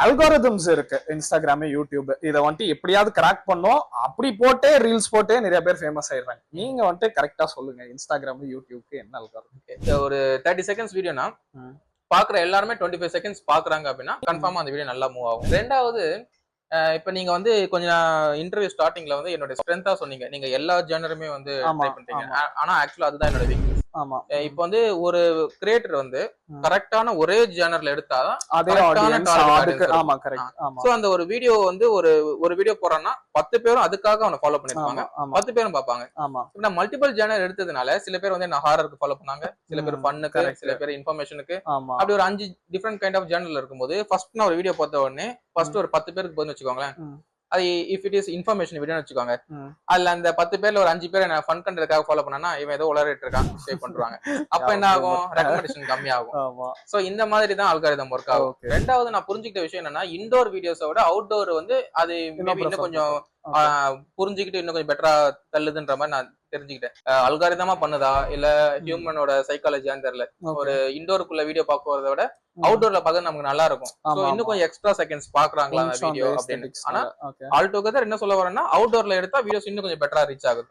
Algorithms இருக்கு Instagram, YouTube. இதை வந்துட்டு எப்படியாவது கிராக் பண்ணோம், அப்படி போட்டே ரீல்ஸ் போட்டே நிறைய பேர் ஃபேமஸ் ஆயிடுறாங்க. நீங்க வந்துட்டு கரெக்டா சொல்லுங்க, இன்ஸ்டாகிராம், யூடியூப்க்கு என்ன அல்காரிதம்? ஒரு 30 செகண்ட்ஸ் வீடியோனா பாக்குற எல்லாருமே 25 செகண்ட்ஸ் பாக்குறாங்க அப்படின்னா கன்ஃபார்மா அந்த வீடியோ நல்லா மூவ் ஆகும். ரெண்டாவது, இப்ப நீங்க வந்து கொஞ்சம் இன்டர்வியூ ஸ்டார்டிங்ல வந்து என்னோட ஸ்ட்ரென்த்தா சொன்னீங்க, நீங்க எல்லா ஜேனருமே வந்து ட்ரை பண்றீங்க. ஆனா ஆக்சுவலா அதுதான் என்னோட வீக்னஸ். இப்ப வந்து ஒரு கிரியேட்டர் வந்து கரெக்டான ஒரே ஜேனர்ல எடுத்தாதான் சோ அந்த ஒரு வீடியோ வந்து ஒரு வீடியோ போறான்னா 10 பேரும் அதுக்காக அவனை ஃபாலோ பண்ணிருப்பாங்க, 10 பேரும் பாப்பாங்க. மல்டிபிள் ஜேனர் எடுத்ததுனால சில பேர் வந்து என்ன ஹாரருக்கு ஃபாலோ பண்ணாங்க, சில பேர் ஃபன்னுக்கு, சில பேர் இன்ஃபர்மேஷனுக்கு, அப்படி ஒரு 5 டிஃபரெண்ட் கைண்ட் ஆஃப் ஜேனர்ல இருக்கும்போது ஃபர்ஸ்ட் நான் ஒரு வீடியோ பார்த்த உடனே ஃபர்ஸ்ட் ஒரு 10 பேருக்கு போதுன்னு வச்சுக்கோங்களேன். அது இஃப் இட் இஸ் இன்ஃபர்மேஷன் வீடியோன்னு வச்சுக்கோங்க, அதுல அந்த 10 பேர்ல ஒரு 5 பேர் என்ன ஃபன் கண்டதுக்காக ஃபாலோ பண்ணா இவன் ஏதோ உளறிட்டு இருக்கான் சேவ் பண்றாங்க. அப்ப என்ன ஆகும்? ரெக்கமெண்டேஷன் கம்மி ஆகும். சோ இந்த மாதிரி தான் அல்காரிதம் ஒர்க் ஆகும். ரெண்டாவது நான் புரிஞ்சுக்கிட்ட விஷயம் என்னன்னா, இன்டோர் வீடியோஸை விட அவுட்டோர் வந்து அது இன்னும் கொஞ்சம் புரிஞ்சுக்கிட்டு இன்னும் கொஞ்சம் பெட்டரா தள்ளுதுன்ற மாதிரி நான் தெரிஞ்சுக்கிட்டேன். அல்காரிதமா பண்ணுதா இல்ல ஹியூமனோட சைக்காலஜியான்னு தெரியல. ஒரு இன்டோருக்குள்ள வீடியோ பார்க்கறத விட அவுட்டோர்ல பார்க்க நமக்கு நல்லா இருக்கும். இன்னும் கொஞ்சம் எக்ஸ்ட்ரா செகண்ட்ஸ் பாக்குறாங்களா வீடியோ அப்படின்னு. ஆனா ஆல் டுகெதர் என்ன சொல்ல வரேன்னா, அவுட்டோர்ல எடுத்தா வீடியோஸ் இன்னும் கொஞ்சம் பெட்டரா ரீச் ஆகுது.